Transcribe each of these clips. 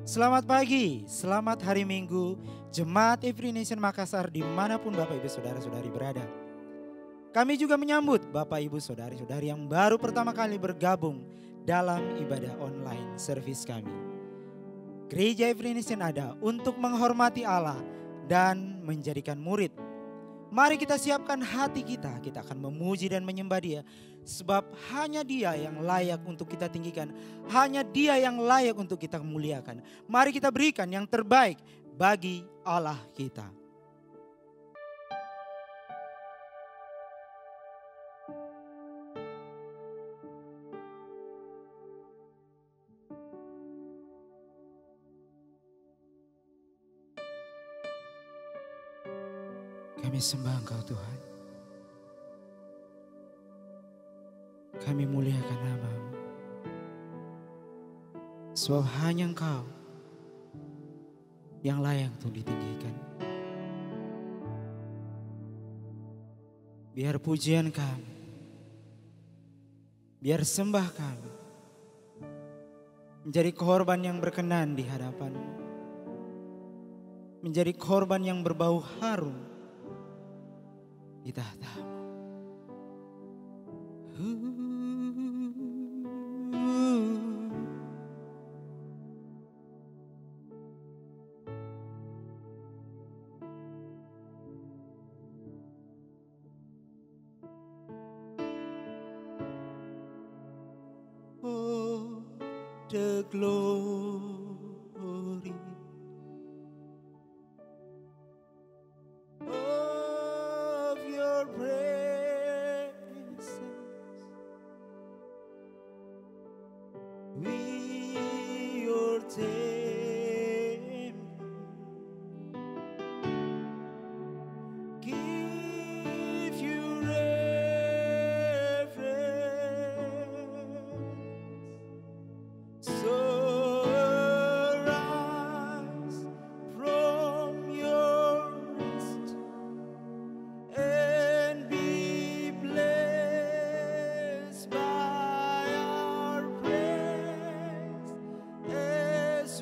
Selamat pagi, selamat hari Minggu, Jemaat Every Nation Makassar dimanapun Bapak Ibu Saudara-saudari berada. Kami juga menyambut Bapak Ibu Saudari-saudari yang baru pertama kali bergabung dalam ibadah online service kami. Gereja Every Nation ada untuk menghormati Allah dan menjadikan murid. Mari kita siapkan hati kita akan memuji dan menyembah Dia. Sebab hanya Dia yang layak untuk kita tinggikan. Hanya Dia yang layak untuk kita muliakan. Mari kita berikan yang terbaik bagi Allah kita. Kami sembah Engkau Tuhan. Kami muliakan nama-Mu. Sebab hanya Engkau yang layak untuk ditinggikan. Biar pujian kami, biar sembah kami menjadi korban yang berkenan di hadapan-Mu. Menjadi korban yang berbau harum di tahta-Mu. Oh, the glory of your presence. We your temple give you reverence. So arise from your rest and be blessed by our praise as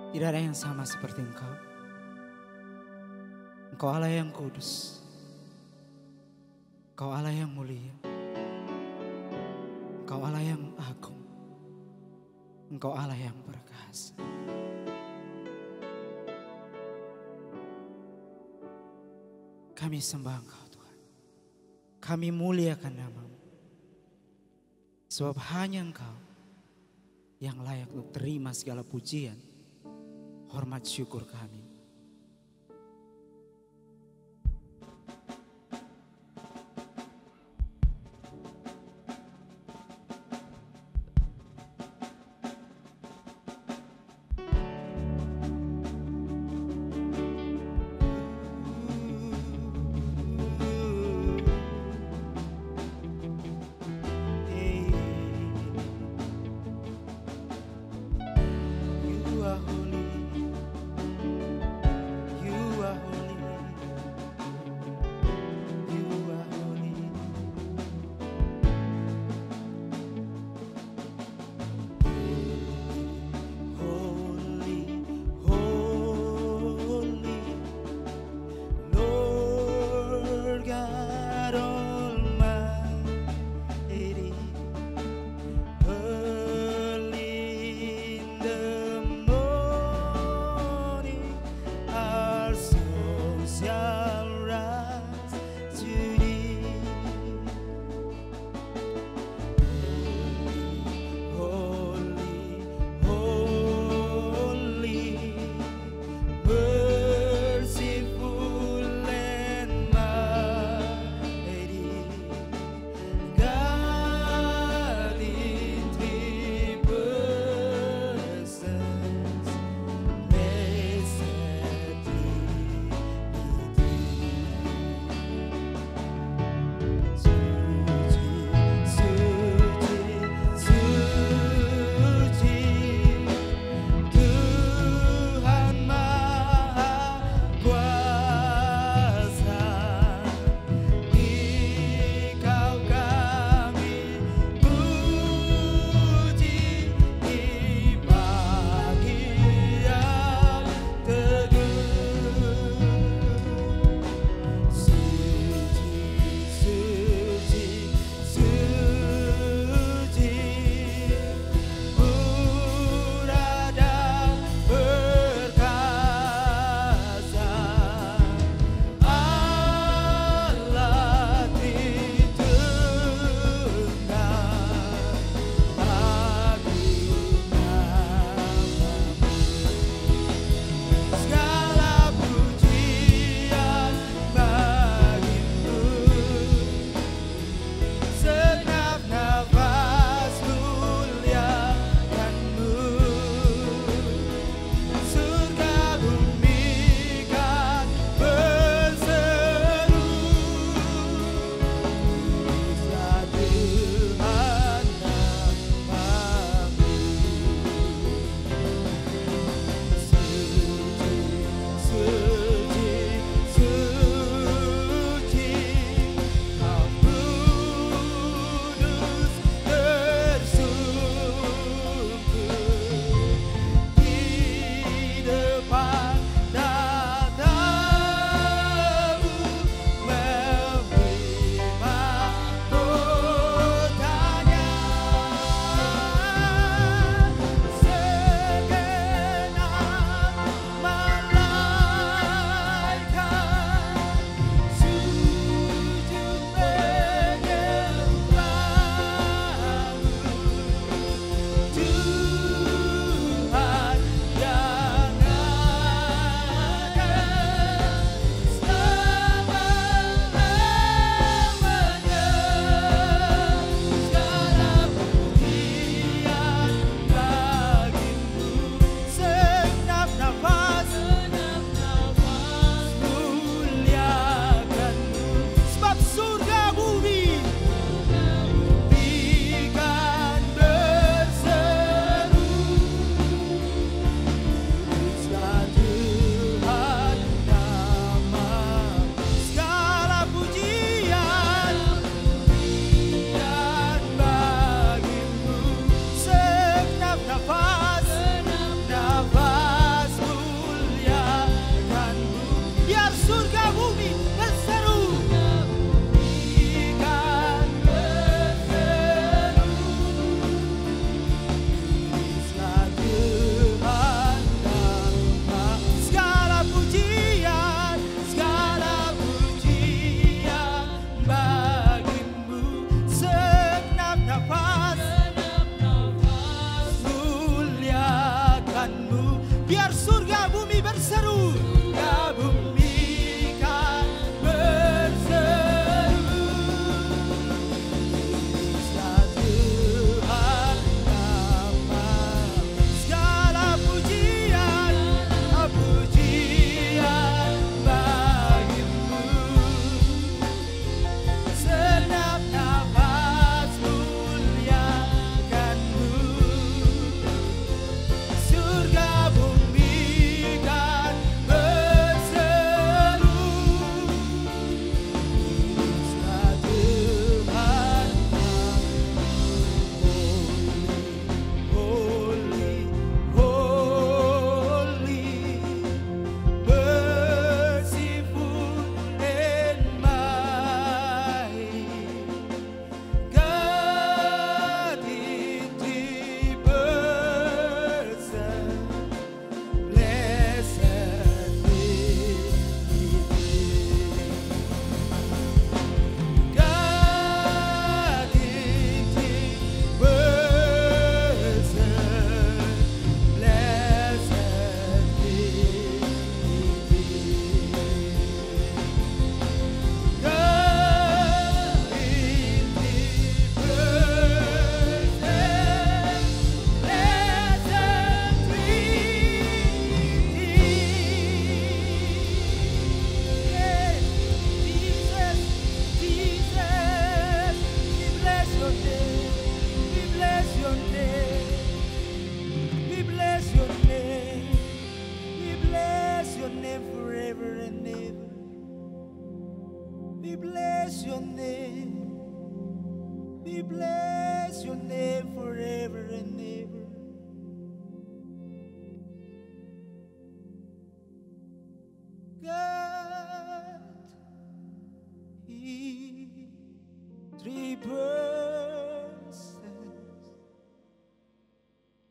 Tidak ada yang sama seperti Engkau. Engkau Allah yang kudus. Engkau Allah yang mulia. Engkau Allah yang agung. Engkau Allah yang perkasa. Kami sembah Engkau Tuhan. Kami muliakan nama-Mu. Sebab hanya Engkau yang layak untuk terima segala pujian, hormat, syukur kami. You are holy.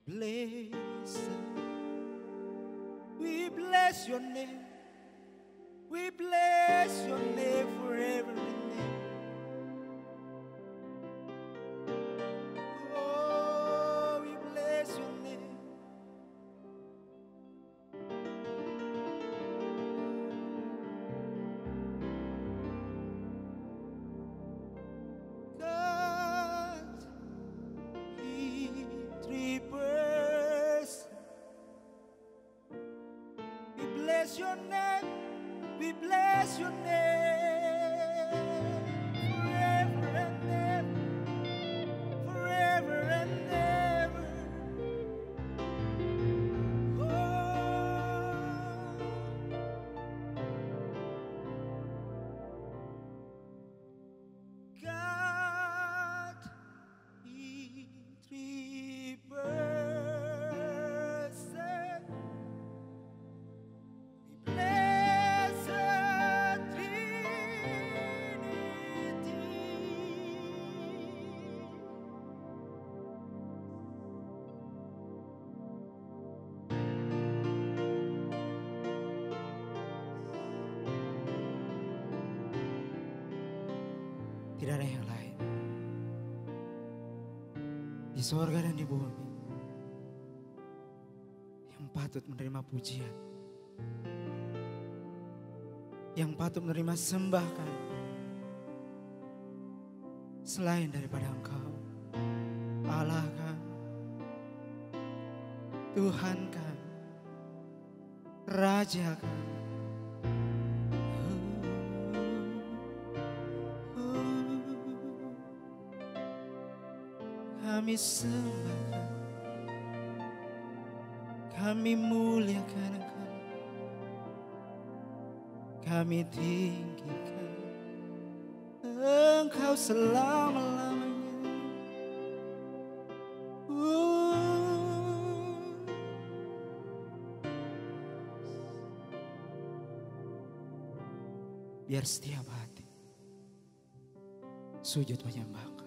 bless, we bless your name. We bless your name forever and ever. Oh, we bless your name. God, in three persons, we bless your name. We bless your name forever and ever, forever and ever. God in three persons, we bless tidak ada yang lain di sorga dan di bumi yang patut menerima pujian, yang patut menerima sembah kami selain daripada Engkau, Allah kami, Tuhan kami, Raja kami. Kami sembah, kami muliakan Engkau, kami tinggikan Engkau selama-lamanya. Biar setiap hati sujud menyembah Engkau.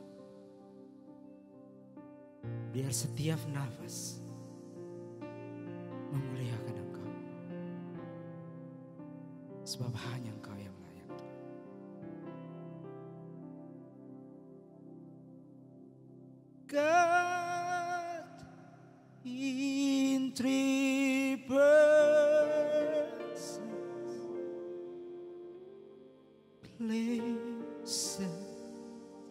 Biar setiap nafas memuliakan Engkau. Sebab hanya Engkau yang layak. God in three persons, blessed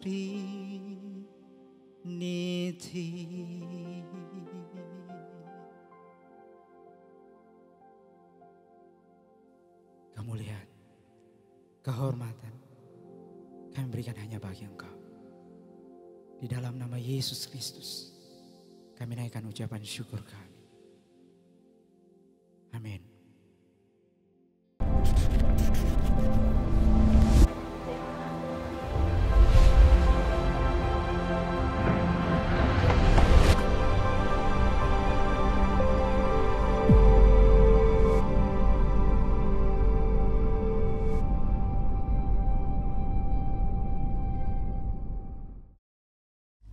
Trinity. Kemuliaan, kehormatan kami berikan hanya bagi Engkau. Di dalam nama Yesus Kristus kami naikkan ucapan syukur kami. Amin.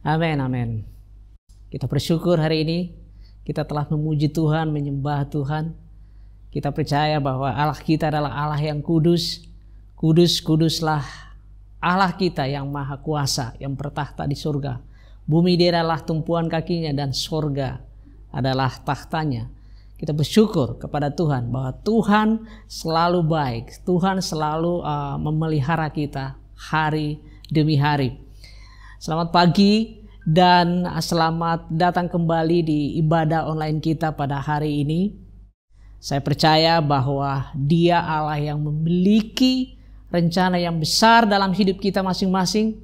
Amin, amin. Kita bersyukur hari ini kita telah memuji Tuhan, menyembah Tuhan. Kita percaya bahwa Allah kita adalah Allah yang kudus. Kudus, kuduslah Allah kita yang maha kuasa, yang bertahta di surga. Bumi dia adalah tumpuan kakinya dan surga adalah tahtanya. Kita bersyukur kepada Tuhan bahwa Tuhan selalu baik. Tuhan selalu memelihara kita hari demi hari. Selamat pagi dan selamat datang kembali di ibadah online kita pada hari ini. Saya percaya bahwa Dia Allah yang memiliki rencana yang besar dalam hidup kita masing-masing.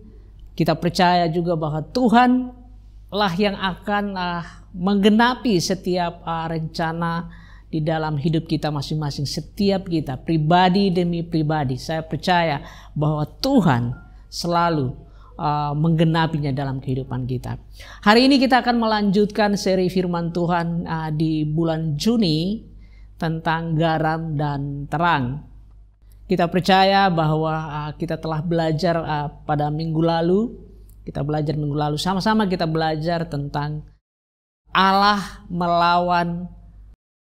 Kita percaya juga bahwa Tuhan lah yang akan menggenapi setiap rencana di dalam hidup kita masing-masing. Setiap kita, pribadi demi pribadi. Saya percaya bahwa Tuhan selalu menggenapinya dalam kehidupan kita. Hari ini kita akan melanjutkan seri firman Tuhan di bulan Juni tentang garam dan terang. Kita percaya bahwa kita telah belajar pada minggu lalu. Kita belajar minggu lalu, sama-sama kita belajar tentang Allah melawan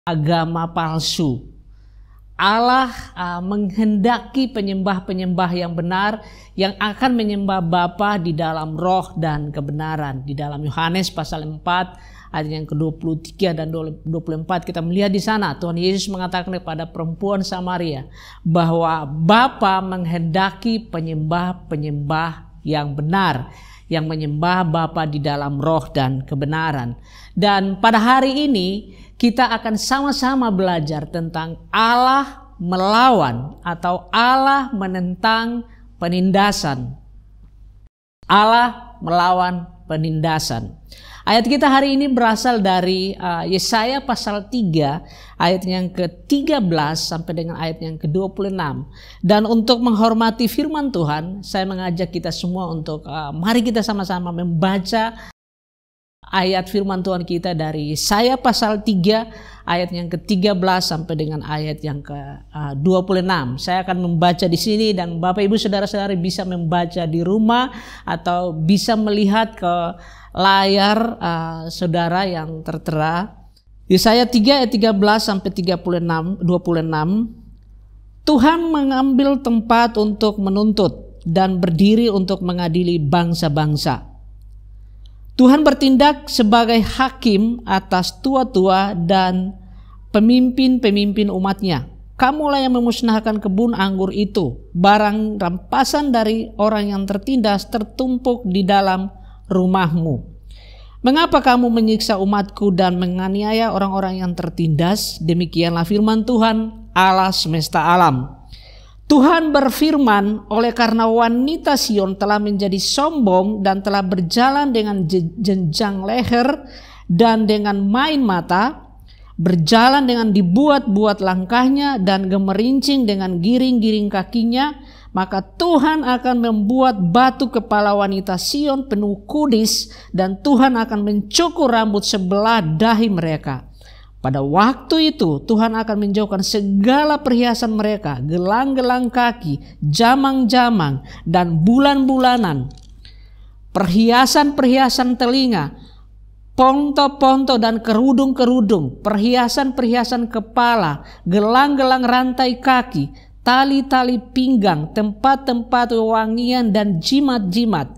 agama palsu. Allah menghendaki penyembah-penyembah yang benar yang akan menyembah Bapa di dalam roh dan kebenaran. Di dalam Yohanes pasal 4 ayat yang ke-23 dan 24 kita melihat di sana Tuhan Yesus mengatakan kepada perempuan Samaria bahwa Bapa menghendaki penyembah-penyembah yang benar, yang menyembah Bapa di dalam roh dan kebenaran. Dan pada hari ini kita akan sama-sama belajar tentang Allah melawan atau Allah menentang penindasan. Allah melawan penindasan. Ayat kita hari ini berasal dari Yesaya pasal 3 ayat yang ke-13 sampai dengan ayat yang ke-26. Dan untuk menghormati firman Tuhan, saya mengajak kita semua untuk mari kita sama-sama membaca ayat firman Tuhan kita dari Yesaya pasal 3 ayat yang ke-13 sampai dengan ayat yang ke-26. Saya akan membaca di sini dan Bapak Ibu Saudara-saudari bisa membaca di rumah atau bisa melihat ke layar saudara yang tertera. Yesaya 3 ayat 13 sampai 26. Tuhan mengambil tempat untuk menuntut dan berdiri untuk mengadili bangsa-bangsa. Tuhan bertindak sebagai hakim atas tua-tua dan pemimpin-pemimpin umatnya. Kamulah yang memusnahkan kebun anggur itu. Barang rampasan dari orang yang tertindas tertumpuk di dalam rumahmu. Mengapa kamu menyiksa umatku dan menganiaya orang-orang yang tertindas? Demikianlah firman Tuhan Allah semesta alam. Tuhan berfirman, oleh karena wanita Sion telah menjadi sombong dan telah berjalan dengan jenjang leher dan dengan main mata, berjalan dengan dibuat-buat langkahnya dan gemerincing dengan giring-giring kakinya, maka Tuhan akan membuat batu kepala wanita Sion penuh kudis dan Tuhan akan mencukur rambut sebelah dahi mereka. Pada waktu itu Tuhan akan menjauhkan segala perhiasan mereka, gelang-gelang kaki, jamang-jamang dan bulan-bulanan, perhiasan-perhiasan telinga, ponto-ponto dan kerudung-kerudung, perhiasan-perhiasan kepala, gelang-gelang rantai kaki, tali-tali pinggang, tempat-tempat wewangian dan jimat-jimat,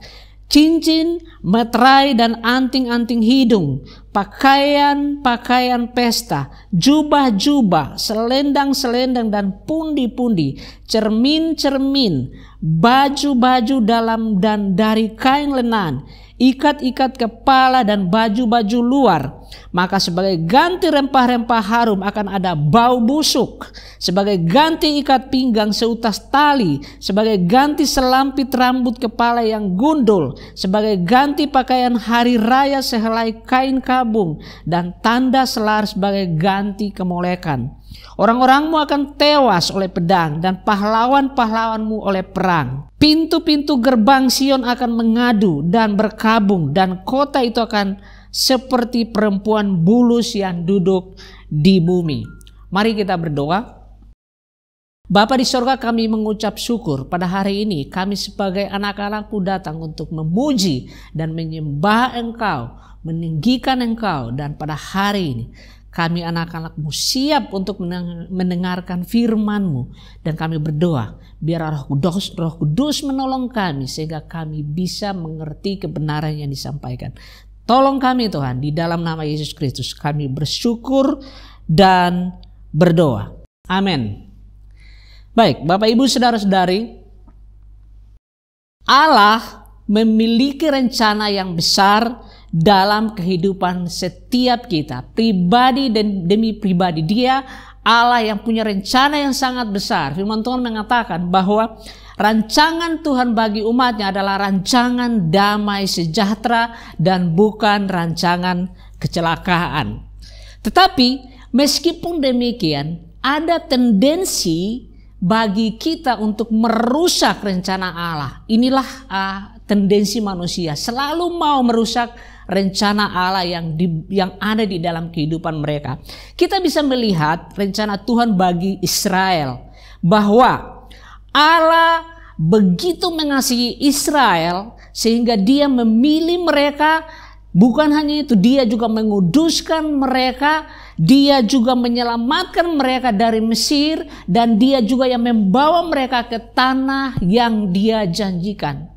cincin, meterai dan anting-anting hidung, pakaian-pakaian pesta, jubah-jubah, selendang-selendang dan pundi-pundi, cermin-cermin, baju-baju dalam dan dari kain lenan, ikat-ikat kepala dan baju-baju luar. Maka sebagai ganti rempah-rempah harum akan ada bau busuk, sebagai ganti ikat pinggang seutas tali, sebagai ganti selampit rambut kepala yang gundul, sebagai ganti pakaian hari raya sehelai kain kabung, dan tanda selar sebagai ganti kemolekan. Orang-orangmu akan tewas oleh pedang dan pahlawan-pahlawanmu oleh perang. Pintu-pintu gerbang Sion akan mengadu dan berkabung, dan kota itu akan seperti perempuan bulus yang duduk di bumi. Mari kita berdoa. Bapa di sorga, kami mengucap syukur pada hari ini kami sebagai anak-anak-Mu datang untuk memuji dan menyembah Engkau, meninggikan Engkau, dan pada hari ini kami anak-anak-Mu siap untuk mendengarkan firman-Mu, dan kami berdoa biar Roh Kudus menolong kami sehingga kami bisa mengerti kebenaran yang disampaikan. Tolong kami Tuhan, di dalam nama Yesus Kristus kami bersyukur dan berdoa. Amin. Baik, Bapak Ibu Saudara-saudari, Allah memiliki rencana yang besar dalam kehidupan setiap kita, pribadi dan demi pribadi. Dia Allah yang punya rencana yang sangat besar. Firman Tuhan mengatakan bahwa rancangan Tuhan bagi umatnya adalah rancangan damai sejahtera dan bukan rancangan kecelakaan. Tetapi meskipun demikian, ada tendensi bagi kita untuk merusak rencana Allah. Inilah tendensi manusia, selalu mau merusak rencana Allah yang ada di dalam kehidupan mereka. Kita bisa melihat rencana Tuhan bagi Israel, bahwa Allah begitu mengasihi Israel sehingga Dia memilih mereka Bukan hanya itu, dia juga menguduskan mereka, dia juga menyelamatkan mereka dari Mesir, dan dia juga yang membawa mereka ke tanah yang dia janjikan.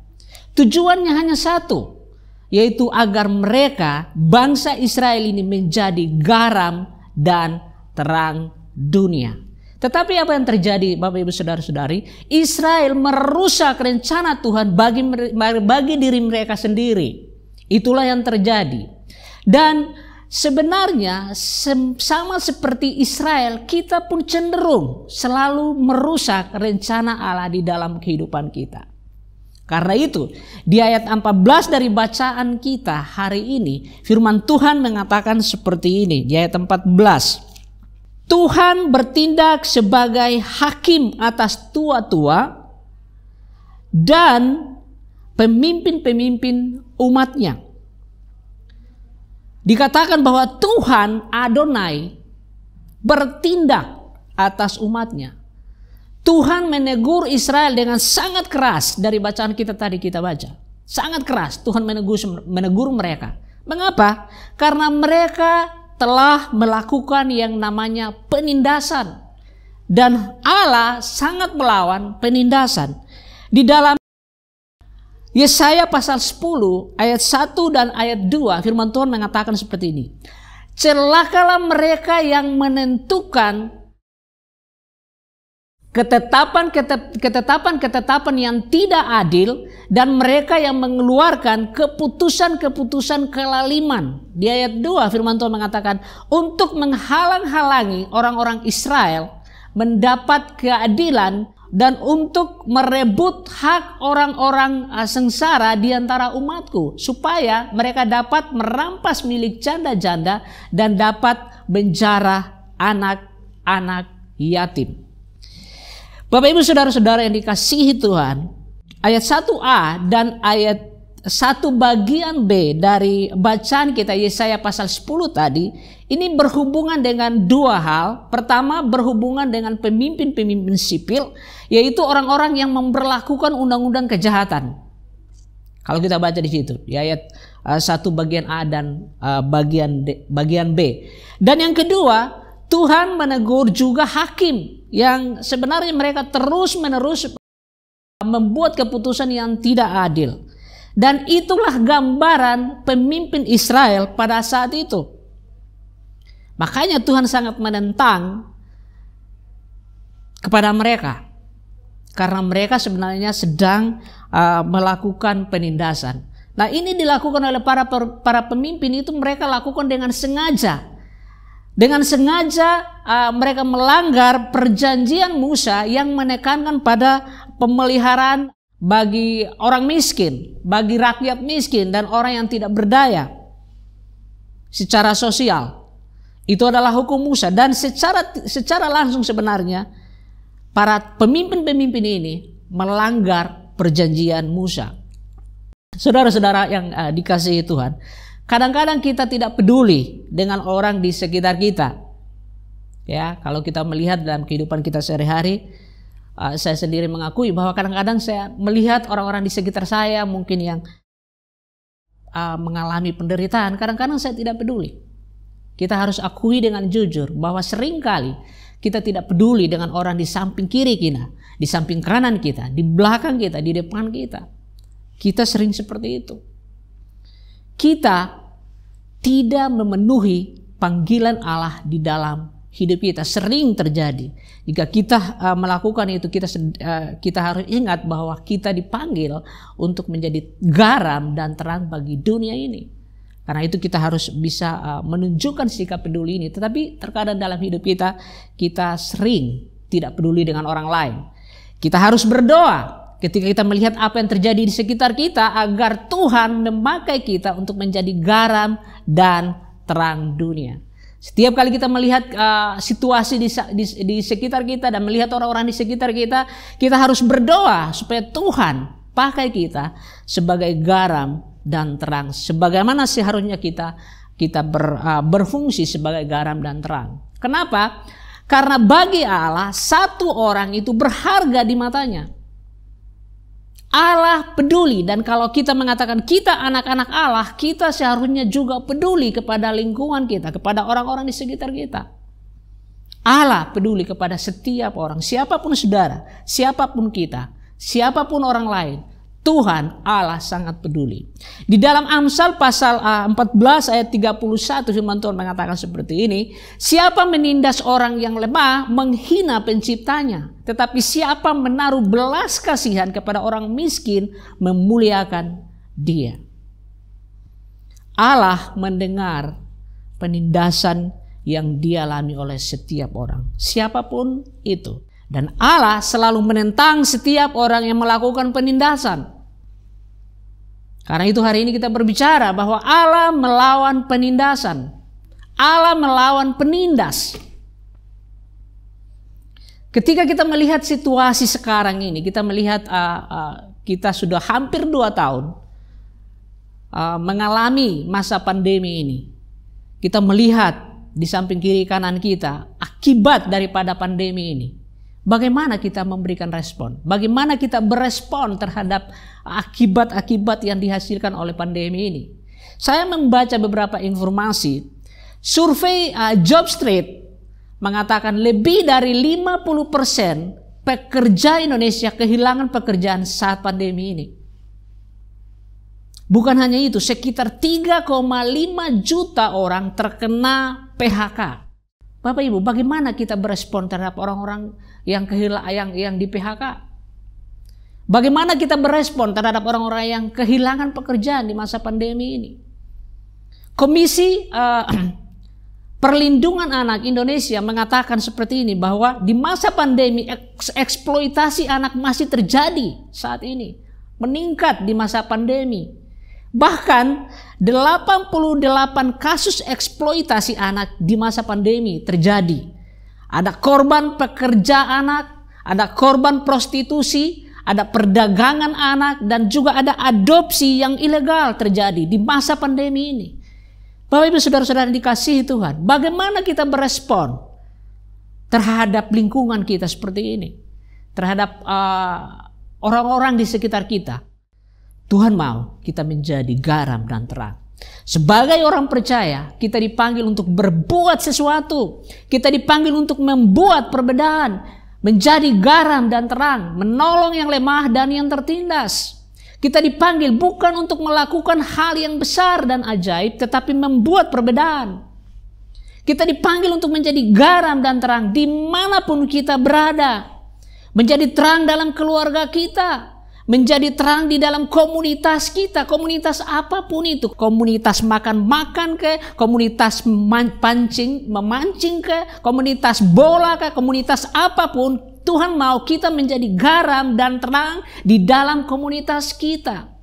Tujuannya hanya satu, yaitu agar mereka, bangsa Israel ini menjadi garam dan terang dunia. Tetapi apa yang terjadi, Bapak Ibu Saudara-saudari? Israel merusak rencana Tuhan bagi diri mereka sendiri. Itulah yang terjadi. Dan sebenarnya sama seperti Israel, kita pun cenderung selalu merusak rencana Allah di dalam kehidupan kita. Karena itu, di ayat 14 dari bacaan kita hari ini, firman Tuhan mengatakan seperti ini, di ayat 14. Tuhan bertindak sebagai hakim atas tua-tua dan pemimpin-pemimpin umatnya. Dikatakan bahwa Tuhan Adonai bertindak atas umatnya. Tuhan menegur Israel dengan sangat keras. Dari bacaan kita tadi kita baca, sangat keras Tuhan menegur mereka. Mengapa? Karena mereka telah melakukan yang namanya penindasan, dan Allah sangat melawan penindasan. Di dalam Yesaya pasal 10 ayat 1 dan ayat 2, firman Tuhan mengatakan seperti ini. Celakalah mereka yang menentukan ketetapan yang tidak adil, dan mereka yang mengeluarkan keputusan-keputusan kelaliman. Di ayat 2 firman Tuhan mengatakan, untuk menghalang-halangi orang-orang Israel mendapat keadilan, dan untuk merebut hak orang-orang sengsara di antara umatku, supaya mereka dapat merampas milik janda-janda dan dapat menjara anak-anak yatim. Bapak Ibu Saudara-saudara yang dikasihi Tuhan, ayat 1a dan ayat 1 bagian B dari bacaan kita Yesaya pasal 10 tadi, ini berhubungan dengan dua hal. Pertama, berhubungan dengan pemimpin-pemimpin sipil, yaitu orang-orang yang memberlakukan undang-undang kejahatan. Kalau kita baca di situ, di ayat 1 bagian A dan bagian B. Dan yang kedua, Tuhan menegur juga hakim yang sebenarnya mereka terus-menerus membuat keputusan yang tidak adil. Dan itulah gambaran pemimpin Israel pada saat itu. Makanya Tuhan sangat menentang kepada mereka, karena mereka sebenarnya sedang melakukan penindasan. Nah, ini dilakukan oleh para pemimpin itu, mereka lakukan dengan sengaja. Dengan sengaja mereka melanggar perjanjian Musa yang menekankan pada pemeliharaan bagi orang miskin, bagi rakyat miskin dan orang yang tidak berdaya secara sosial. Itu adalah hukum Musa, dan secara langsung sebenarnya para pemimpin-pemimpin ini melanggar perjanjian Musa. Saudara-saudara yang dikasihi Tuhan, kadang-kadang kita tidak peduli dengan orang di sekitar kita. Ya, kalau kita melihat dalam kehidupan kita sehari-hari, saya sendiri mengakui bahwa kadang-kadang saya melihat orang-orang di sekitar saya mungkin yang mengalami penderitaan, kadang-kadang saya tidak peduli. Kita harus akui dengan jujur bahwa seringkali kita tidak peduli dengan orang di samping kiri kita, di samping kanan kita, di belakang kita, di depan kita. Kita sering seperti itu. Kita tidak memenuhi panggilan Allah di dalam hidup kita. Sering terjadi. Jika kita melakukan itu, kita harus ingat bahwa kita dipanggil untuk menjadi garam dan terang bagi dunia ini. Karena itu kita harus bisa menunjukkan sikap peduli ini. Tetapi terkadang dalam hidup kita sering tidak peduli dengan orang lain. Kita harus berdoa ketika kita melihat apa yang terjadi di sekitar kita, agar Tuhan memakai kita untuk menjadi garam dan terang dunia. Setiap kali kita melihat situasi di sekitar kita dan melihat orang-orang di sekitar kita, kita harus berdoa supaya Tuhan pakai kita sebagai garam dan terang. Sebagaimana seharusnya kita berfungsi sebagai garam dan terang. Kenapa? Karena bagi Allah satu orang itu berharga di matanya. Allah peduli, dan kalau kita mengatakan kita anak-anak Allah, kita seharusnya juga peduli kepada lingkungan kita, kepada orang-orang di sekitar kita. Allah peduli kepada setiap orang, siapapun saudara, siapapun kita, siapapun orang lain. Tuhan Allah sangat peduli. Di dalam Amsal pasal 14 ayat 31 firman Tuhan mengatakan seperti ini. Siapa menindas orang yang lemah menghina penciptanya. Tetapi siapa menaruh belas kasihan kepada orang miskin memuliakan dia. Allah mendengar penindasan yang dialami oleh setiap orang. Siapapun itu. Dan Allah selalu menentang setiap orang yang melakukan penindasan. Karena itu hari ini kita berbicara bahwa Allah melawan penindasan. Allah melawan penindas. Ketika kita melihat situasi sekarang ini, kita melihat kita sudah hampir 2 tahun mengalami masa pandemi ini. Kita melihat di samping kiri kanan kita akibat daripada pandemi ini. Bagaimana kita memberikan respon? Bagaimana kita berespon terhadap akibat-akibat yang dihasilkan oleh pandemi ini? Saya membaca beberapa informasi. Survei Jobstreet mengatakan lebih dari 50% pekerja Indonesia kehilangan pekerjaan saat pandemi ini. Bukan hanya itu, sekitar 3,5 juta orang terkena PHK. Bapak Ibu, bagaimana kita berespon terhadap orang-orang yang di PHK? Bagaimana kita berespon terhadap orang-orang yang kehilangan pekerjaan di masa pandemi ini? Komisi Perlindungan Anak Indonesia mengatakan seperti ini, bahwa di masa pandemi eksploitasi anak masih terjadi saat ini, meningkat di masa pandemi. Bahkan 88 kasus eksploitasi anak di masa pandemi terjadi. Ada korban pekerja anak, ada korban prostitusi, ada perdagangan anak, dan juga ada adopsi yang ilegal terjadi di masa pandemi ini. Bapak Ibu saudara-saudara dikasihi Tuhan, bagaimana kita berespon terhadap lingkungan kita seperti ini, terhadap orang-orang di sekitar kita? Tuhan mau kita menjadi garam dan terang. Sebagai orang percaya, kita dipanggil untuk berbuat sesuatu. Kita dipanggil untuk membuat perbedaan, menjadi garam dan terang, menolong yang lemah dan yang tertindas. Kita dipanggil bukan untuk melakukan hal yang besar dan ajaib, tetapi membuat perbedaan. Kita dipanggil untuk menjadi garam dan terang dimanapun kita berada. Menjadi terang dalam keluarga kita. Menjadi terang di dalam komunitas kita, komunitas apapun itu, komunitas makan-makan ke, komunitas memancing ke, komunitas bola ke, komunitas apapun, Tuhan mau kita menjadi garam dan terang di dalam komunitas kita.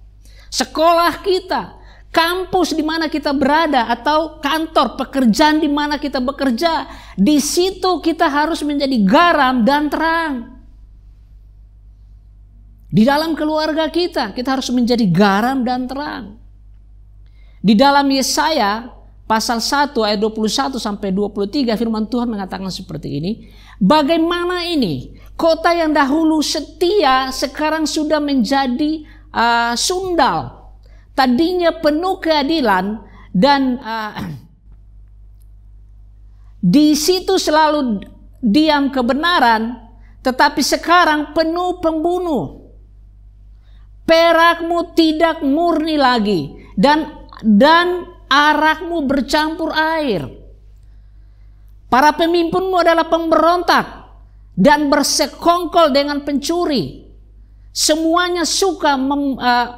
Sekolah kita, kampus di mana kita berada, atau kantor, pekerjaan di mana kita bekerja, di situ kita harus menjadi garam dan terang. Di dalam keluarga kita harus menjadi garam dan terang. Di dalam Yesaya pasal 1 ayat 21 sampai 23 firman Tuhan mengatakan seperti ini. Bagaimana ini? Kota yang dahulu setia sekarang sudah menjadi sundal. Tadinya penuh keadilan dan di situ selalu diam kebenaran, tetapi sekarang penuh pembunuh. Perakmu tidak murni lagi dan arakmu bercampur air. Para pemimpinmu adalah pemberontak dan bersekongkol dengan pencuri. Semuanya suka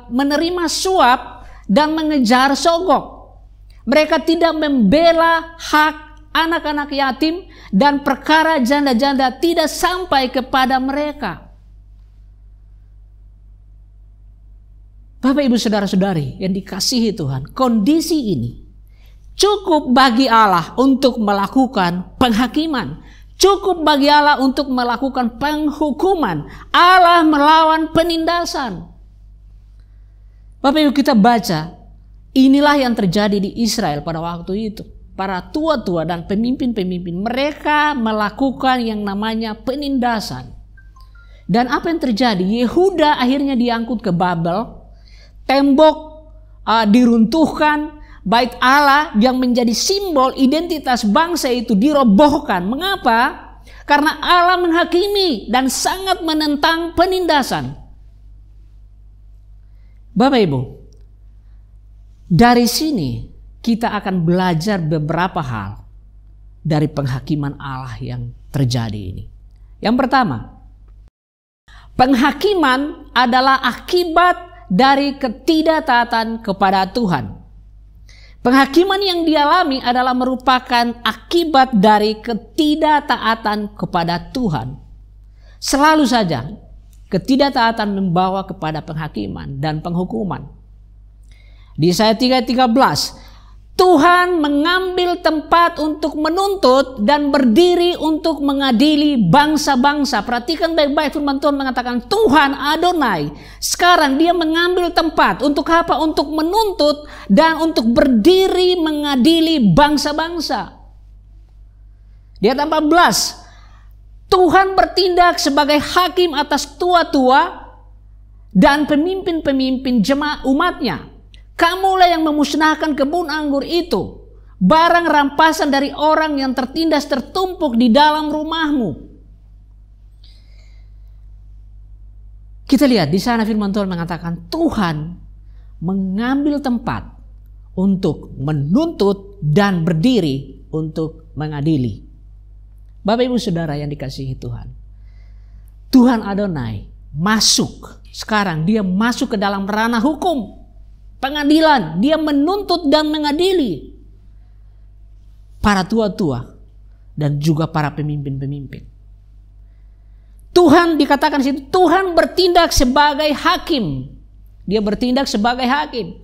menerima suap dan mengejar sogok. Mereka tidak membela hak anak-anak yatim dan perkara janda-janda tidak sampai kepada mereka. Bapak Ibu saudara-saudari yang dikasihi Tuhan, kondisi ini cukup bagi Allah untuk melakukan penghakiman. Cukup bagi Allah untuk melakukan penghukuman. Allah melawan penindasan. Bapak Ibu kita baca, inilah yang terjadi di Israel pada waktu itu. Para tua-tua dan pemimpin-pemimpin mereka melakukan yang namanya penindasan. Dan apa yang terjadi? Yehuda akhirnya diangkut ke Babel, tembok diruntuhkan, bait Allah yang menjadi simbol identitas bangsa itu dirobohkan. Mengapa? Karena Allah menghakimi dan sangat menentang penindasan. Bapak Ibu, dari sini kita akan belajar beberapa hal dari penghakiman Allah yang terjadi ini. Yang pertama, penghakiman adalah akibat dari ketidaktaatan kepada Tuhan. Penghakiman yang dialami adalah merupakan akibat dari ketidaktaatan kepada Tuhan. Selalu saja ketidaktaatan membawa kepada penghakiman dan penghukuman. Di Yesaya 3:13, Tuhan mengambil tempat untuk menuntut dan berdiri untuk mengadili bangsa-bangsa. Perhatikan baik-baik, firman Tuhan mengatakan Tuhan Adonai. Sekarang dia mengambil tempat untuk apa? Untuk menuntut dan untuk berdiri mengadili bangsa-bangsa. Di ayat 14, Tuhan bertindak sebagai hakim atas tua-tua dan pemimpin-pemimpin jemaat umatnya. Kamulah yang memusnahkan kebun anggur itu, barang rampasan dari orang yang tertindas tertumpuk di dalam rumahmu. Kita lihat di sana firman Tuhan mengatakan Tuhan mengambil tempat untuk menuntut dan berdiri untuk mengadili. Bapak Ibu Saudara yang dikasihi Tuhan, Tuhan Adonai masuk sekarang, dia masuk ke dalam ranah hukum. Pengadilan, dia menuntut dan mengadili para tua-tua dan juga para pemimpin-pemimpin. Tuhan dikatakan di situ, Tuhan bertindak sebagai hakim. Dia bertindak sebagai hakim.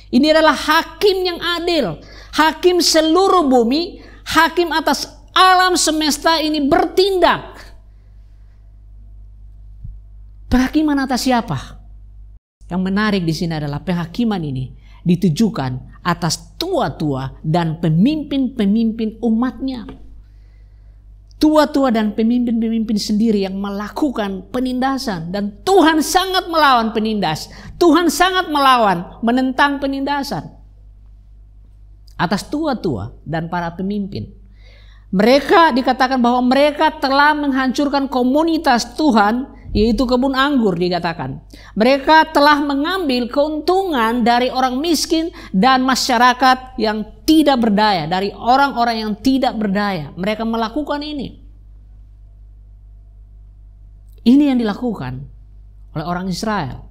Ini adalah hakim yang adil, hakim seluruh bumi, hakim atas alam semesta ini bertindak. Penghakiman atas siapa? Yang menarik di sini adalah penghakiman ini ditujukan atas tua-tua dan pemimpin-pemimpin umatnya. Tua-tua dan pemimpin-pemimpin sendiri yang melakukan penindasan. Dan Tuhan sangat melawan penindas. Tuhan sangat melawan, menentang penindasan atas tua-tua dan para pemimpin. Mereka dikatakan bahwa mereka telah menghancurkan komunitas Tuhan, yaitu kebun anggur dikatakan. Mereka telah mengambil keuntungan dari orang miskin dan masyarakat yang tidak berdaya, dari orang-orang yang tidak berdaya. Mereka melakukan ini. Ini yang dilakukan oleh orang Israel.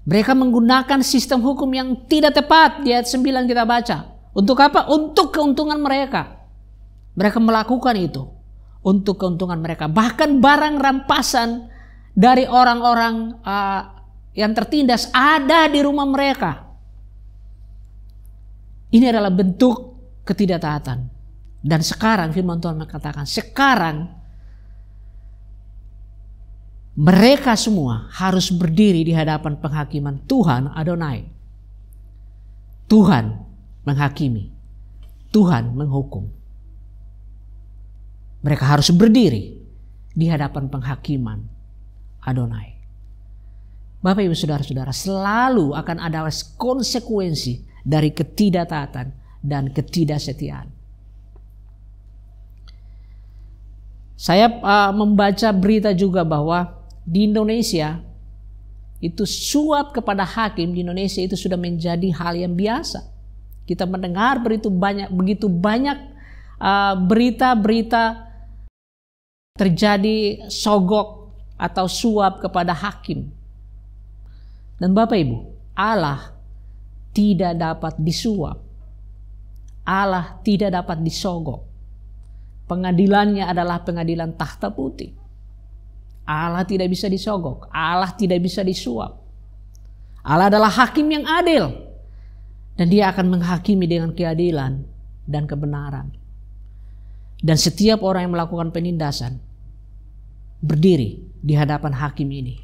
Mereka menggunakan sistem hukum yang tidak tepat. Di ayat 9 kita baca. Untuk apa? Untuk keuntungan mereka. Mereka melakukan itu untuk keuntungan mereka. Bahkan barang rampasan dari orang-orang yang tertindas ada di rumah mereka. Ini adalah bentuk ketidaktaatan. Dan sekarang firman Tuhan mengatakan, sekarang mereka semua harus berdiri di hadapan penghakiman Tuhan Adonai. Tuhan menghakimi. Tuhan menghukum. Mereka harus berdiri di hadapan penghakiman Adonai. Bapak Ibu Saudara-saudara, selalu akan ada konsekuensi dari ketidaktaatan dan ketidaksetiaan. Saya membaca berita juga bahwa di Indonesia itu suap kepada hakim di Indonesia itu sudah menjadi hal yang biasa. Kita mendengar begitu banyak berita-berita terjadi sogok atau suap kepada hakim. Dan Bapak Ibu, Allah tidak dapat disuap. Allah tidak dapat disogok. Pengadilannya adalah pengadilan takhta putih. Allah tidak bisa disogok. Allah tidak bisa disuap. Allah adalah hakim yang adil. Dan dia akan menghakimi dengan keadilan dan kebenaran. Dan setiap orang yang melakukan penindasan berdiri di hadapan hakim ini.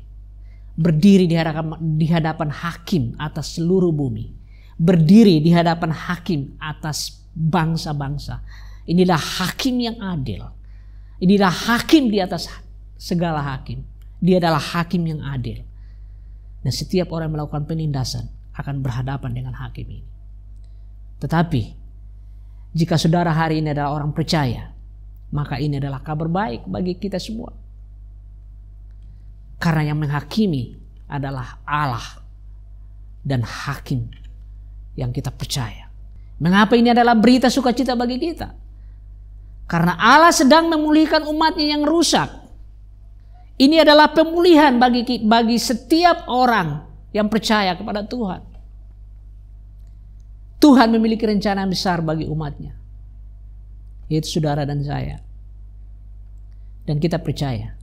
Berdiri di hadapan hakim atas seluruh bumi. Berdiri di hadapan hakim atas bangsa-bangsa. Inilah hakim yang adil. Inilah hakim di atas segala hakim. Dia adalah hakim yang adil. Dan setiap orang yang melakukan penindasan akan berhadapan dengan hakim ini. Tetapi jika saudara hari ini adalah orang percaya, maka ini adalah kabar baik bagi kita semua. Karena yang menghakimi adalah Allah dan hakim yang kita percaya. Mengapa ini adalah berita sukacita bagi kita? Karena Allah sedang memulihkan umatnya yang rusak. Ini adalah pemulihan bagi setiap orang yang percaya kepada Tuhan. Tuhan memiliki rencana yang besar bagi umatnya, yaitu saudara dan saya. Dan kita percaya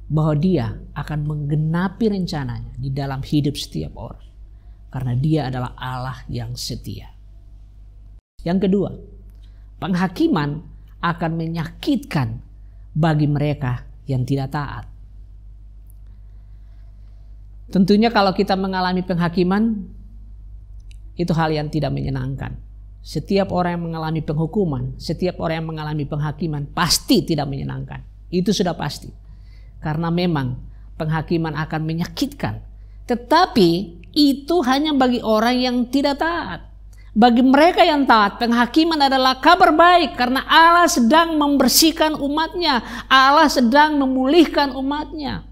bahwa Dia akan menggenapi rencananya di dalam hidup setiap orang. Karena Dia adalah Allah yang setia. Yang kedua, penghakiman akan menyakitkan bagi mereka yang tidak taat. Tentunya kalau kita mengalami penghakiman, itu hal yang tidak menyenangkan. Setiap orang yang mengalami penghukuman, setiap orang yang mengalami penghakiman pasti tidak menyenangkan. Itu sudah pasti. Karena memang penghakiman akan menyakitkan. Tetapi itu hanya bagi orang yang tidak taat. Bagi mereka yang taat, penghakiman adalah kabar baik karena Allah sedang membersihkan umatnya. Allah sedang memulihkan umatnya.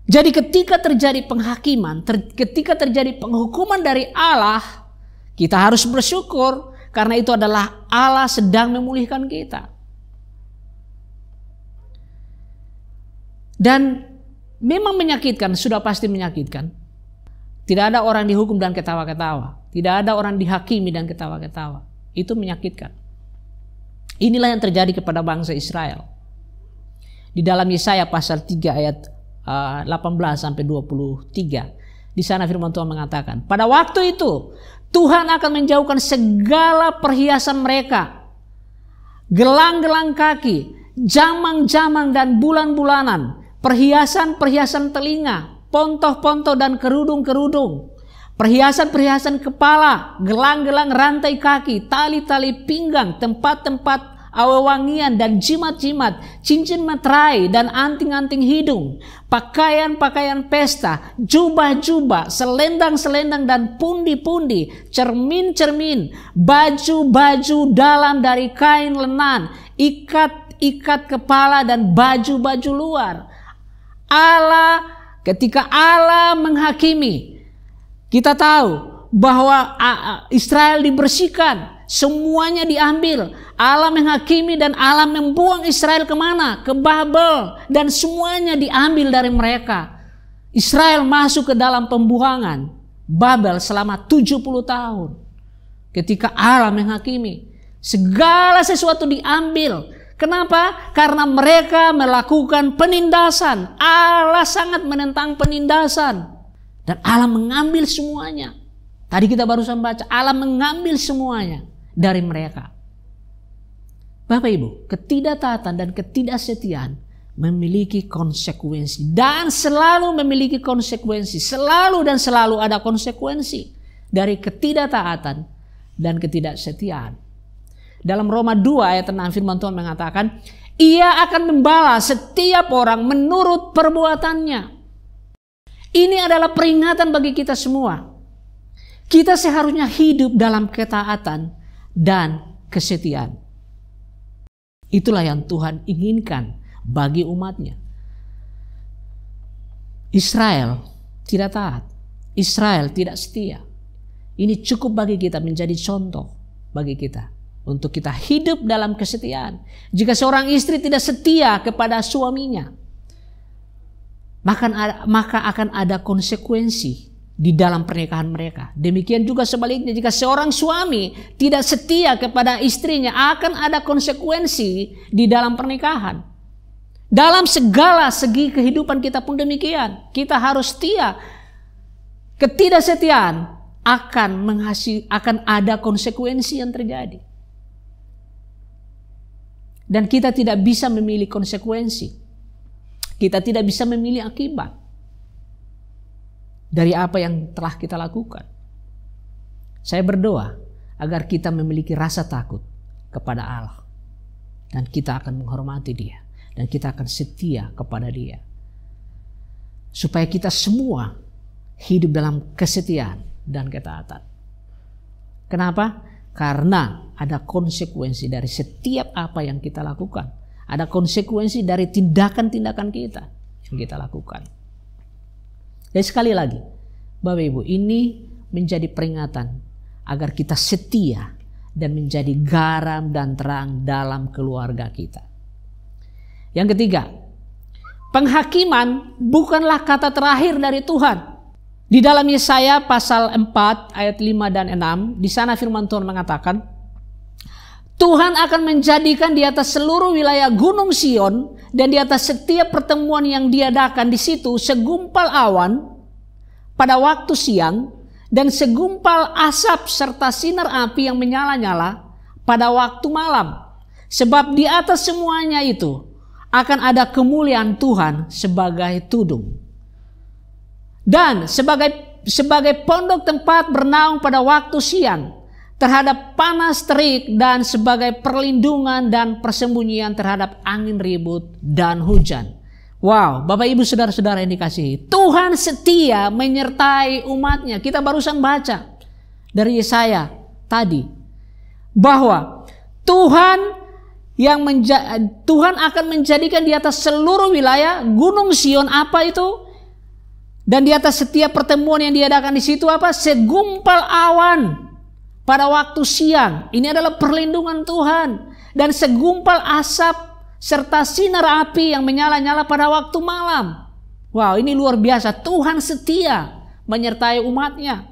Jadi ketika terjadi penghakiman, ketika terjadi penghukuman dari Allah, kita harus bersyukur karena itu adalah Allah sedang memulihkan kita. Dan memang menyakitkan, sudah pasti menyakitkan. Tidak ada orang dihukum dan ketawa-ketawa. Tidak ada orang dihakimi dan ketawa-ketawa. Itu menyakitkan. Inilah yang terjadi kepada bangsa Israel. Di dalam Yesaya pasal 3 ayat 18 sampai 23. Di sana firman Tuhan mengatakan, pada waktu itu Tuhan akan menjauhkan segala perhiasan mereka, gelang-gelang kaki, jamang-jamang dan bulan-bulanan, perhiasan-perhiasan telinga, pontoh-pontoh dan kerudung-kerudung, perhiasan-perhiasan kepala, gelang-gelang rantai kaki, tali-tali pinggang, tempat-tempat wangian dan jimat-jimat, cincin materai dan anting-anting hidung, pakaian-pakaian pesta, jubah-jubah, selendang-selendang dan pundi-pundi, cermin-cermin, baju-baju dalam dari kain lenan, ikat-ikat kepala dan baju-baju luar. Ketika Allah menghakimi, kita tahu bahwa Israel dibersihkan, semuanya diambil. Allah menghakimi dan Allah membuang Israel kemana? Ke Babel, dan semuanya diambil dari mereka. Israel masuk ke dalam pembuangan Babel selama 70 tahun. Ketika Allah menghakimi, segala sesuatu diambil. Kenapa? Karena mereka melakukan penindasan. Allah sangat menentang penindasan. Dan Allah mengambil semuanya. Tadi kita barusan baca, Allah mengambil semuanya dari mereka. Bapak Ibu, ketidaktaatan dan ketidaksetiaan memiliki konsekuensi. Dan selalu memiliki konsekuensi. Selalu dan selalu ada konsekuensi dari ketidaktaatan dan ketidaksetiaan. Dalam Roma 2 ayat 6 firman Tuhan mengatakan, Ia akan membalas setiap orang menurut perbuatannya. Ini adalah peringatan bagi kita semua. Kita seharusnya hidup dalam ketaatan dan kesetiaan. Itulah yang Tuhan inginkan bagi umatnya. Israel tidak taat. Israel tidak setia. Ini cukup bagi kita menjadi contoh bagi kita. Untuk kita hidup dalam kesetiaan. Jika seorang istri tidak setia kepada suaminya, maka akan ada konsekuensi di dalam pernikahan mereka. Demikian juga sebaliknya, jika seorang suami tidak setia kepada istrinya, akan ada konsekuensi di dalam pernikahan. Dalam segala segi kehidupan kita pun demikian. Kita harus setia. Ketidaksetiaan akan ada konsekuensi yang terjadi. Dan kita tidak bisa memilih konsekuensi. Kita tidak bisa memilih akibat dari apa yang telah kita lakukan. Saya berdoa agar kita memiliki rasa takut kepada Allah. Dan kita akan menghormati Dia. dan kita akan setia kepada Dia. Supaya kita semua hidup dalam kesetiaan dan ketaatan. Kenapa? Karena ada konsekuensi dari setiap apa yang kita lakukan. Ada konsekuensi dari tindakan-tindakan kita yang kita lakukan. Dan sekali lagi, Bapak Ibu, ini menjadi peringatan agar kita setia dan menjadi garam dan terang dalam keluarga kita. Yang ketiga, penghakiman bukanlah kata terakhir dari Tuhan. Di dalam Yesaya pasal 4 ayat 5 dan 6, di sana firman Tuhan mengatakan, Tuhan akan menjadikan di atas seluruh wilayah Gunung Sion dan di atas setiap pertemuan yang diadakan di situ segumpal awan pada waktu siang dan segumpal asap serta sinar api yang menyala-nyala pada waktu malam. Sebab di atas semuanya itu akan ada kemuliaan Tuhan sebagai tudung. Dan sebagai pondok tempat bernaung pada waktu siang terhadap panas terik dan sebagai perlindungan dan persembunyian terhadap angin ribut dan hujan. Wow, Bapak Ibu Saudara-saudara yang dikasihi, Tuhan setia menyertai umatnya. Kita barusan baca dari Yesaya tadi bahwa Tuhan akan menjadikan di atas seluruh wilayah Gunung Sion apa itu? Dan di atas setiap pertemuan yang diadakan di situ apa? Segumpal awan pada waktu siang. Ini adalah perlindungan Tuhan. Dan segumpal asap serta sinar api yang menyala-nyala pada waktu malam. Wow, ini luar biasa. Tuhan setia menyertai umatnya.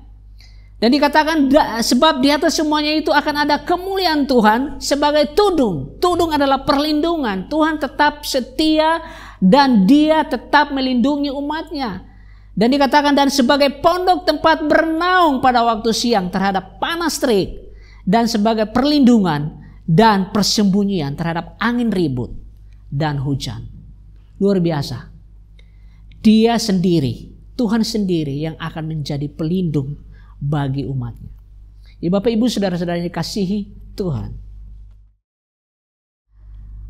Dan dikatakan sebab di atas semuanya itu akan ada kemuliaan Tuhan sebagai tudung. Tudung adalah perlindungan. Tuhan tetap setia dan Dia tetap melindungi umatnya. Dan dikatakan dan sebagai pondok tempat bernaung pada waktu siang terhadap panas terik dan sebagai perlindungan dan persembunyian terhadap angin ribut dan hujan. Luar biasa. Dia sendiri, Tuhan sendiri yang akan menjadi pelindung bagi umatnya. Ya, Bapak Ibu Saudara-saudara yang dikasihi Tuhan,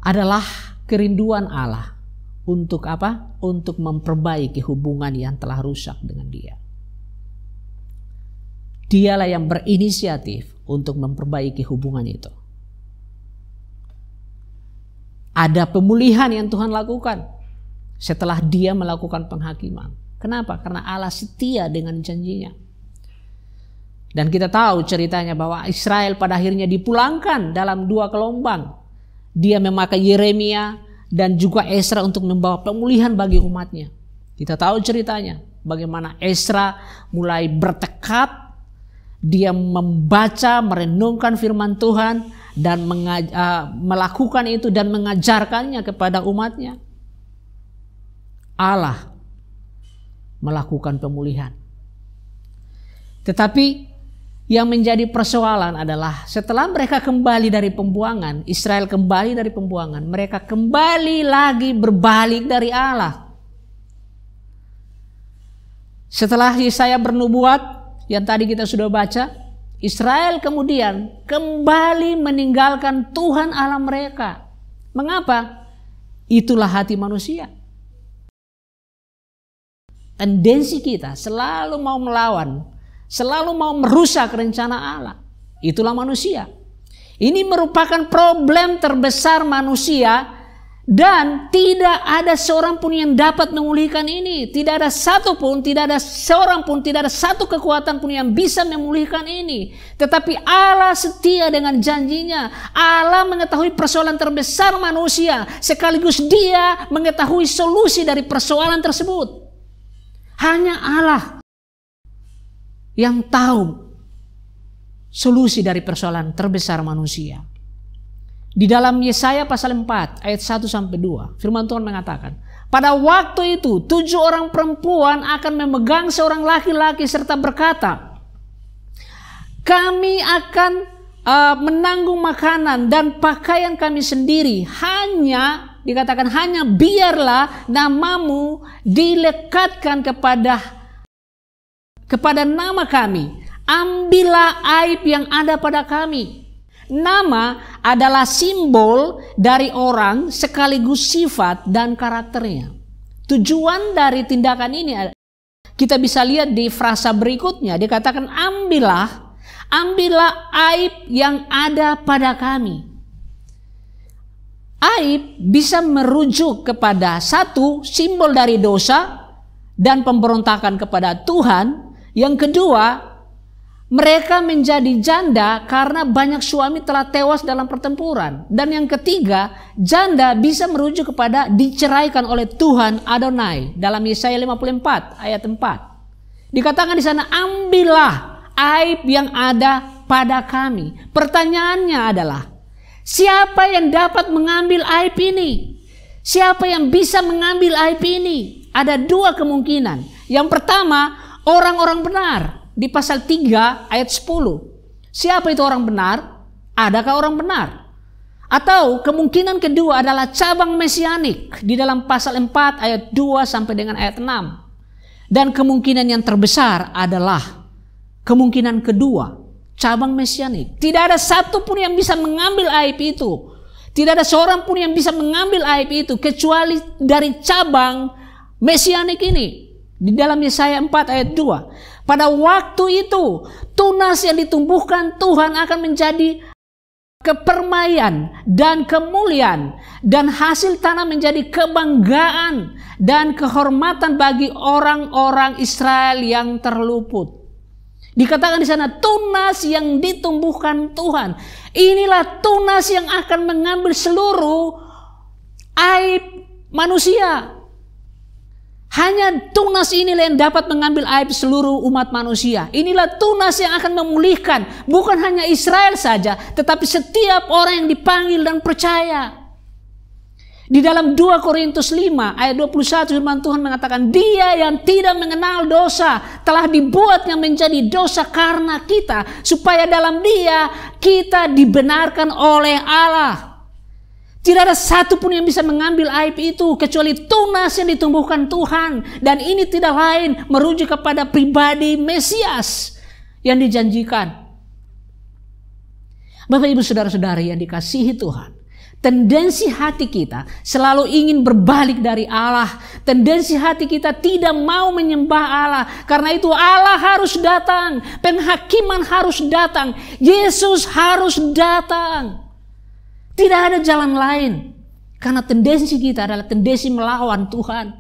adalah kerinduan Allah untuk apa? Untuk memperbaiki hubungan yang telah rusak dengan Dia. Dialah yang berinisiatif untuk memperbaiki hubungan itu. Ada pemulihan yang Tuhan lakukan setelah Dia melakukan penghakiman. Kenapa? Karena Allah setia dengan janjinya. Dan kita tahu ceritanya bahwa Israel pada akhirnya dipulangkan dalam 2 gelombang. Dia memakai Yeremia dan juga Ezra untuk membawa pemulihan bagi umatnya. Kita tahu ceritanya bagaimana Ezra mulai bertekad, dia membaca, merenungkan firman Tuhan dan melakukan itu dan mengajarkannya kepada umatnya. Allah melakukan pemulihan. Tetapi yang menjadi persoalan adalah setelah mereka kembali dari pembuangan, Israel kembali dari pembuangan, mereka kembali lagi berbalik dari Allah. Setelah Yesaya bernubuat yang tadi kita sudah baca, Israel kemudian kembali meninggalkan Tuhan Allah mereka. Mengapa? Itulah hati manusia. Tendensi kita selalu mau melawan, selalu mau merusak rencana Allah. Itulah manusia. Ini merupakan problem terbesar manusia dan tidak ada seorang pun yang dapat memulihkan ini. Tidak ada satu pun, tidak ada seorang pun, tidak ada satu kekuatan pun yang bisa memulihkan ini. Tetapi Allah setia dengan janjinya. Allah mengetahui persoalan terbesar manusia, sekaligus Dia mengetahui solusi dari persoalan tersebut. Hanya Allah yang tahu solusi dari persoalan terbesar manusia. Di dalam Yesaya pasal 4 ayat 1-2 firman Tuhan mengatakan, pada waktu itu 7 orang perempuan akan memegang seorang laki-laki serta berkata, kami akan menanggung makanan dan pakaian kami sendiri, hanya dikatakan hanya biarlah namamu dilekatkan kepada nama kami. Ambillah aib yang ada pada kami. Nama adalah simbol dari orang sekaligus sifat dan karakternya. Tujuan dari tindakan ini kita bisa lihat di frasa berikutnya. Dikatakan ambillah aib yang ada pada kami. Aib bisa merujuk kepada satu, simbol dari dosa dan pemberontakan kepada Tuhan. Yang kedua, mereka menjadi janda karena banyak suami telah tewas dalam pertempuran. Dan yang ketiga, janda bisa merujuk kepada diceraikan oleh Tuhan Adonai. Dalam Yesaya 54 ayat 4. Dikatakan di sana, ambillah aib yang ada pada kami. Pertanyaannya adalah, siapa yang dapat mengambil aib ini? Siapa yang bisa mengambil aib ini? Ada dua kemungkinan. Yang pertama, orang-orang benar. Di pasal 3 ayat 10. Siapa itu orang benar? Adakah orang benar? Atau kemungkinan kedua adalah cabang mesianik di dalam pasal 4 ayat 2 sampai dengan ayat 6. Dan kemungkinan yang terbesar adalah kemungkinan kedua, cabang mesianik. Tidak ada satu pun yang bisa mengambil aib itu. Tidak ada seorang pun yang bisa mengambil aib itu kecuali dari cabang mesianik ini. Di dalam Yesaya 4 ayat 2. Pada waktu itu, tunas yang ditumbuhkan Tuhan akan menjadi kepermaian dan kemuliaan, dan hasil tanah menjadi kebanggaan dan kehormatan bagi orang-orang Israel yang terluput. Dikatakan di sana, tunas yang ditumbuhkan Tuhan. Inilah tunas yang akan mengambil seluruh aib manusia. Hanya tunas inilah yang dapat mengambil aib seluruh umat manusia. Inilah tunas yang akan memulihkan bukan hanya Israel saja, tetapi setiap orang yang dipanggil dan percaya. Di dalam 2 Korintus 5 ayat 21 firman Tuhan mengatakan, Dia yang tidak mengenal dosa telah dibuatnya menjadi dosa karena kita, supaya dalam Dia kita dibenarkan oleh Allah. Tidak ada satu pun yang bisa mengambil aib itu kecuali tunas yang ditumbuhkan Tuhan. Dan ini tidak lain merujuk kepada pribadi Mesias yang dijanjikan. Bapak ibu saudara-saudari yang dikasihi Tuhan, tendensi hati kita selalu ingin berbalik dari Allah. Tendensi hati kita tidak mau menyembah Allah. Karena itu Allah harus datang, penghakiman harus datang, Yesus harus datang. Tidak ada jalan lain. Karena tendensi kita adalah tendensi melawan Tuhan.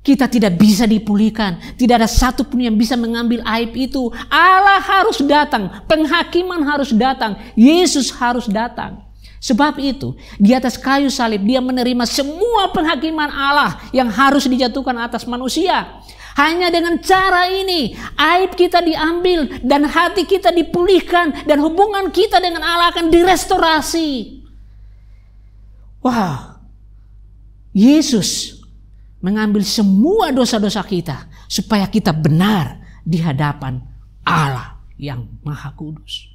Kita tidak bisa dipulihkan. Tidak ada satu pun yang bisa mengambil aib itu. Allah harus datang. Penghakiman harus datang. Yesus harus datang. Sebab itu, di atas kayu salib Dia menerima semua penghakiman Allah yang harus dijatuhkan atas manusia. Hanya dengan cara ini, aib kita diambil dan hati kita dipulihkan dan hubungan kita dengan Allah akan direstorasi. Wah, Yesus mengambil semua dosa-dosa kita supaya kita benar di hadapan Allah yang Maha Kudus.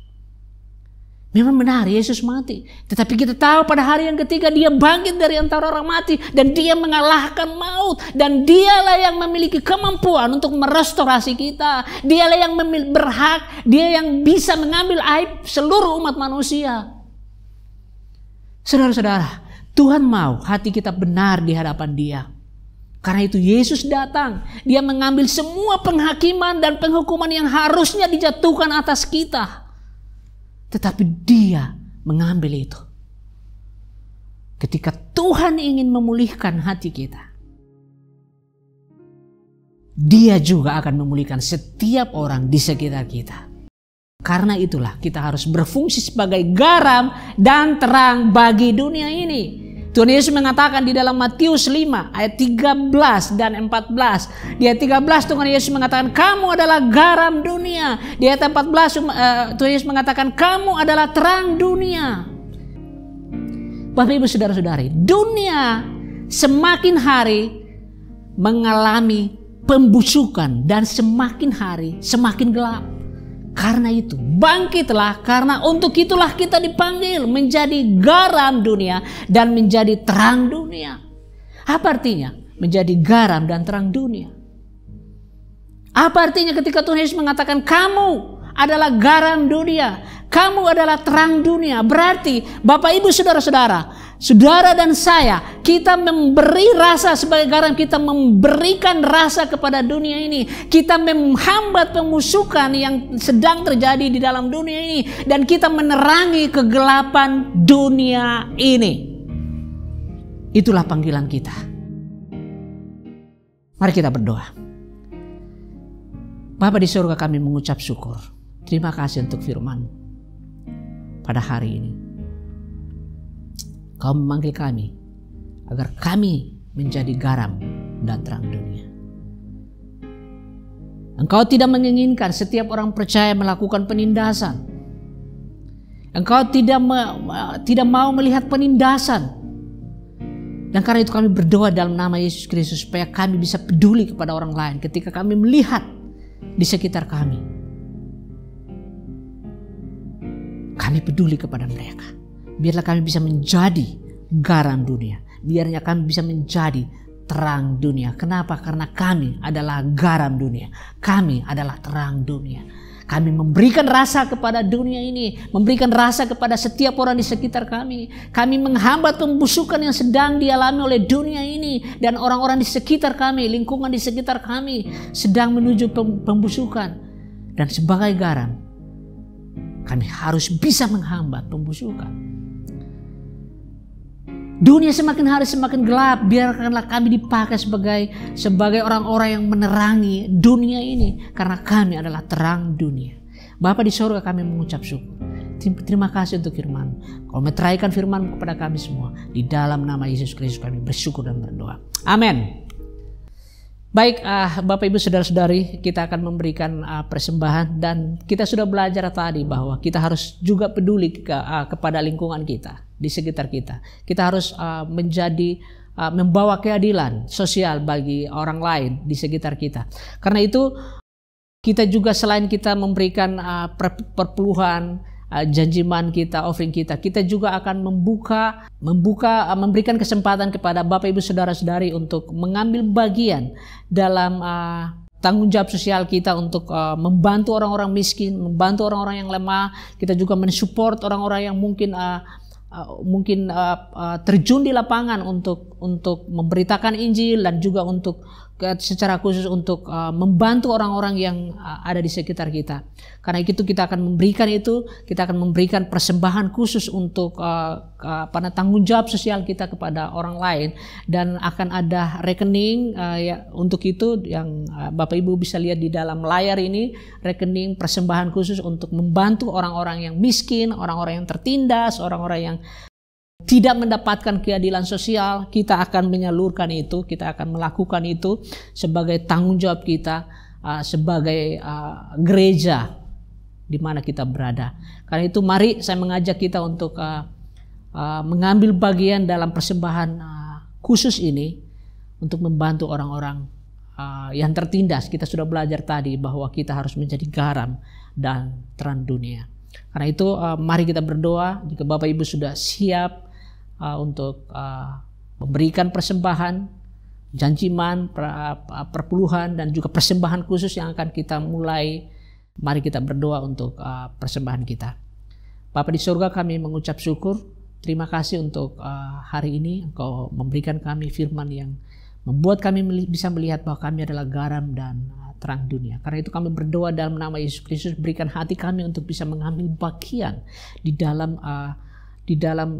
Memang benar Yesus mati, tetapi kita tahu pada hari yang ketiga Dia bangkit dari antara orang mati dan Dia mengalahkan maut, dan Dialah yang memiliki kemampuan untuk merestorasi kita. Dialah yang berhak, Dia yang bisa mengambil aib seluruh umat manusia. Saudara-saudara, Tuhan mau hati kita benar di hadapan Dia. Karena itu Yesus datang. Dia mengambil semua penghakiman dan penghukuman yang harusnya dijatuhkan atas kita. Tetapi Dia mengambil itu. Ketika Tuhan ingin memulihkan hati kita, Dia juga akan memulihkan setiap orang di sekitar kita. Karena itulah kita harus berfungsi sebagai garam dan terang bagi dunia ini. Tuhan Yesus mengatakan di dalam Matius 5 ayat 13 dan 14. Di ayat 13 Tuhan Yesus mengatakan kamu adalah garam dunia. Di ayat 14 Tuhan Yesus mengatakan kamu adalah terang dunia. Bapak ibu saudara-saudari, dunia semakin hari mengalami pembusukan dan semakin hari semakin gelap. Karena itu bangkitlah, karena untuk itulah kita dipanggil menjadi garam dunia dan menjadi terang dunia. Apa artinya menjadi garam dan terang dunia? Apa artinya ketika Tuhan Yesus mengatakan kamu adalah garam dunia. Kamu adalah terang dunia. Berarti Bapak Ibu saudara-saudara, saudara dan saya, kita memberi rasa sebagai garam, kita memberikan rasa kepada dunia ini. Kita menghambat pemusukan yang sedang terjadi di dalam dunia ini. Dan kita menerangi kegelapan dunia ini. Itulah panggilan kita. Mari kita berdoa. Bapa di surga, kami mengucap syukur. Terima kasih untuk firman-Mu. Pada hari ini, Kau memanggil kami agar kami menjadi garam dan terang dunia. Engkau tidak menginginkan setiap orang percaya melakukan penindasan. Engkau tidak mau melihat penindasan. Dan karena itu kami berdoa dalam nama Yesus Kristus supaya kami bisa peduli kepada orang lain ketika kami melihat di sekitar kami. Kami peduli kepada mereka. Biarlah kami bisa menjadi garam dunia. Biarlah kami bisa menjadi terang dunia. Kenapa? Karena kami adalah garam dunia. Kami adalah terang dunia. Kami memberikan rasa kepada dunia ini. Memberikan rasa kepada setiap orang di sekitar kami. Kami menghambat pembusukan yang sedang dialami oleh dunia ini. Dan orang-orang di sekitar kami, lingkungan di sekitar kami sedang menuju pembusukan. Dan sebagai garam, kami harus bisa menghambat pembusukan. Dunia semakin hari semakin gelap. Biarkanlah kami dipakai sebagai orang-orang yang menerangi dunia ini. Karena kami adalah terang dunia. Bapa di surga, kami mengucap syukur. Terima kasih untuk firman-Mu. Kau meteraikan firman-Mu kepada kami semua. Di dalam nama Yesus Kristus kami bersyukur dan berdoa. Amin. Baik, Bapak Ibu saudara-saudari, kita akan memberikan persembahan, dan kita sudah belajar tadi bahwa kita harus juga peduli kepada lingkungan kita, di sekitar kita. Kita harus membawa keadilan sosial bagi orang lain di sekitar kita. Memberikan itu, kita juga selain kita memberikan perpuluhan, janjiman kita, offering kita juga akan memberikan kesempatan kepada Bapak Ibu saudara-saudari untuk mengambil bagian dalam tanggung jawab sosial kita untuk membantu orang-orang miskin, membantu orang-orang yang lemah. Kita juga mensupport orang-orang yang mungkin terjun di lapangan untuk memberitakan Injil, dan juga untuk secara khusus untuk membantu orang-orang yang ada di sekitar kita. Karena itu kita akan memberikan persembahan khusus untuk tanggung jawab sosial kita kepada orang lain, dan akan ada rekening untuk itu yang Bapak Ibu bisa lihat di dalam layar ini, rekening persembahan khusus untuk membantu orang-orang yang miskin, orang-orang yang tertindas, orang-orang yang tidak mendapatkan keadilan sosial. Kita akan menyalurkan itu, kita akan melakukan itu sebagai tanggung jawab kita sebagai gereja di mana kita berada. Karena itu mari saya mengajak kita untuk mengambil bagian dalam persembahan khusus ini untuk membantu orang-orang yang tertindas. Kita sudah belajar tadi bahwa kita harus menjadi garam dan terang dunia. Karena itu mari kita berdoa. Jika Bapak Ibu sudah siap untuk memberikan persembahan, janjiman, perpuluhan, dan juga persembahan khusus yang akan kita mulai, mari kita berdoa untuk persembahan kita. Bapa di surga, kami mengucap syukur. Terima kasih untuk hari ini Engkau memberikan kami firman yang membuat kami bisa melihat bahwa kami adalah garam dan terang dunia. Karena itu kami berdoa dalam nama Yesus Kristus, berikan hati kami untuk bisa mengambil bagian di dalam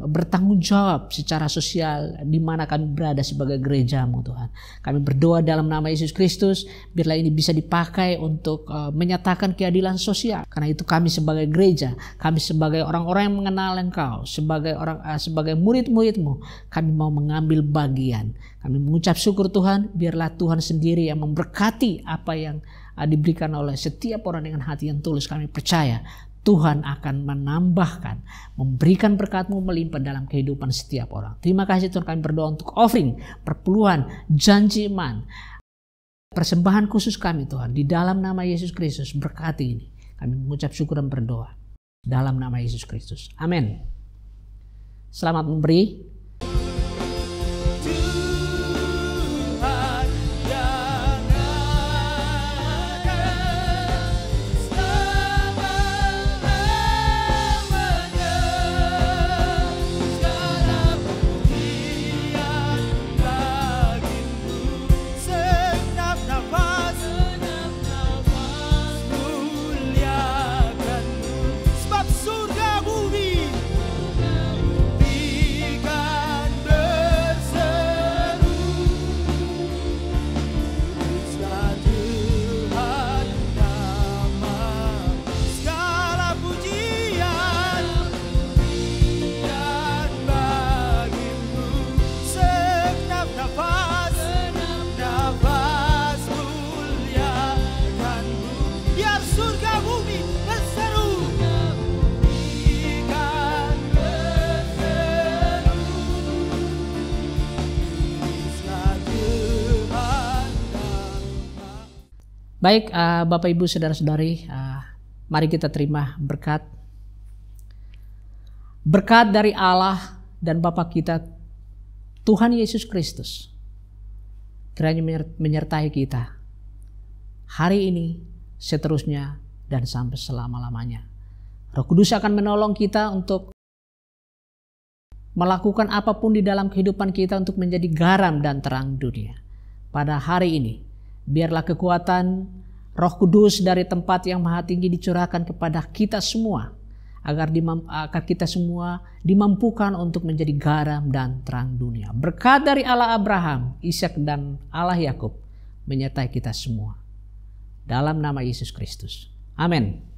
bertanggung jawab secara sosial di mana kami berada sebagai gereja-Mu, Tuhan. Kami berdoa dalam nama Yesus Kristus, biarlah ini bisa dipakai untuk menyatakan keadilan sosial. Karena itu kami sebagai gereja, kami sebagai orang-orang yang mengenal Engkau, sebagai murid-murid-Mu, kami mau mengambil bagian. Kami mengucap syukur Tuhan, biarlah Tuhan sendiri yang memberkati apa yang diberikan oleh setiap orang dengan hati yang tulus. Kami percaya Tuhan akan menambahkan, memberikan berkat-Mu melimpah dalam kehidupan setiap orang. Terima kasih Tuhan, kami berdoa untuk offering, perpuluhan, janji iman, persembahan khusus kami Tuhan. Di dalam nama Yesus Kristus berkati ini. Kami mengucap syukur dan berdoa. Dalam nama Yesus Kristus. Amin. Selamat memberi. Baik, Bapak Ibu Saudara-saudari, mari kita terima berkat. Berkat dari Allah dan Bapa kita, Tuhan Yesus Kristus, kiranya menyertai kita hari ini, seterusnya, dan sampai selama-lamanya. Roh Kudus akan menolong kita untuk melakukan apapun di dalam kehidupan kita untuk menjadi garam dan terang dunia. Pada hari ini, biarlah kekuatan Roh Kudus dari tempat yang maha tinggi dicurahkan kepada kita semua, agar kita semua dimampukan untuk menjadi garam dan terang dunia. Berkat dari Allah Abraham, Ishak, dan Allah Yakub menyertai kita semua. Dalam nama Yesus Kristus. Amin.